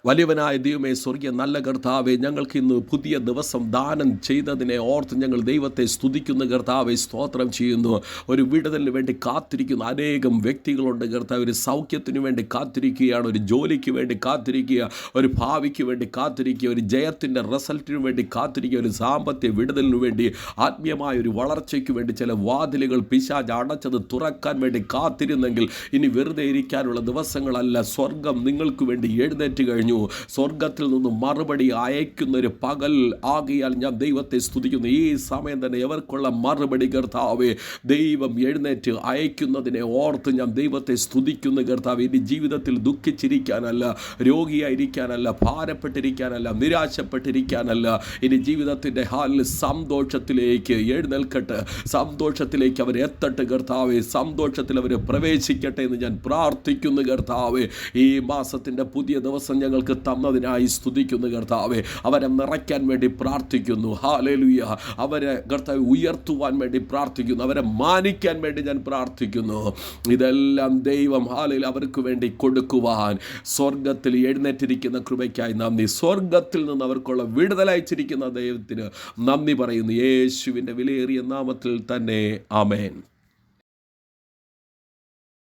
വലിയവനായ ദൈവമേ, സ്വർഗീയ നല്ല കർത്താവെ, ഞങ്ങൾക്ക് ഇന്ന് പുതിയ ദിവസം ദാനം ചെയ്തതിനെ ഓർത്ത് ഞങ്ങൾ ദൈവത്തെ സ്തുതിക്കുന്ന കർത്താവെ, സ്തോത്രം ചെയ്യുന്നു. ഒരു വിടുതലിന് വേണ്ടി കാത്തിരിക്കുന്ന അനേകം വ്യക്തികളുണ്ട് കർത്താവ്. ഒരു സൗഖ്യത്തിന് വേണ്ടി കാത്തിരിക്കുകയാണ്, ഒരു ജോലിക്ക് വേണ്ടി കാത്തിരിക്കുക, ഒരു ഭാവിക്ക് വേണ്ടി കാത്തിരിക്കുക, ഒരു ജയത്തിൻ്റെ റിസൾട്ടിന് വേണ്ടി കാത്തിരിക്കുക, ഒരു സാമ്പത്തിക വിടുതലിന് വേണ്ടി, ആത്മീയമായ ഒരു വളർച്ചയ്ക്ക് വേണ്ടി ചില വാതിലുകൾ പിശാച് അടച്ചത് തുറക്കാൻ വേണ്ടി കാത്തിരുന്നെങ്കിൽ ഇനി വെറുതെ ഇരിക്കാനുള്ള ദിവസങ്ങളല്ല. സ്വർഗം നിങ്ങൾക്ക് വേണ്ടി എഴുന്നേറ്റ് കഴിഞ്ഞു. സ്വർഗത്തിൽ നിന്ന് മറുപടി അയക്കുന്നൊരു പകൽ ആകിയാൽ ഞാൻ ദൈവത്തെ സ്തുതിക്കുന്നു. ഈ സമയം തന്നെ എവർക്കുള്ള മറുപടി കർത്താവേ, ദൈവം എഴുന്നേറ്റ് അയക്കുന്നതിനെ ഓർത്ത് ഞാൻ ദൈവത്തെ സ്തുതിക്കുന്നു കർത്താവ്. ഇനി ജീവിതത്തിൽ ദുഃഖിച്ചിരിക്കാനല്ല, രോഗിയായിരിക്കാനല്ല, ഭാരപ്പെട്ടിരിക്കാനല്ല, നിരാശപ്പെട്ടിരിക്കാനല്ല. ഇനി ജീവിതത്തിൻ്റെ ഹാലിൽ സന്തോഷത്തിലേക്ക് എഴുന്നേൽക്കട്ടെ, സന്തോഷത്തിലേക്ക് അവരെത്തട്ടെ കർത്താവേ, സന്തോഷത്തിൽ അവർ പ്രവേശിക്കട്ടെ എന്ന് ഞാൻ പ്രാർത്ഥിക്കുന്നു കർത്താവേ. ഈ മാസത്തിൻ്റെ പുതിയ ദിവസം ഞങ്ങൾക്ക് തന്നതിനായി സ്തുതിക്കുന്നു കർത്താവേ. അവരെ നിറയ്ക്കാൻ വേണ്ടി പ്രാർത്ഥിക്കുന്നു. ഹല്ലേലൂയ. അവരെ കർത്താവേ ഉയർത്തുവാൻ വേണ്ടി പ്രാർത്ഥിക്കുന്നു. അവരെ മാനിക്കാൻ വേണ്ടി ഞാൻ പ്രാർത്ഥിക്കുന്നു. ഇതെല്ലാം ദൈവം ഹല്ലേലൂയ അവർക്ക് വേണ്ടി കൊടുക്കുവാൻ സ്വർഗത്തിൽ എഴുന്നേറ്റിരിക്കുന്ന കൃപയ്ക്കായി നന്ദി. സ്വർഗത്തിൽ നിന്ന് അവർക്കുള്ള വിടുതലയച്ചിരിക്കുന്ന ദൈവത്തിന് നന്ദി പറയുന്നു. യേശുവിൻ്റെ വിലയേറിയ നാമത്തിൽ തന്നെ ആമേൻ.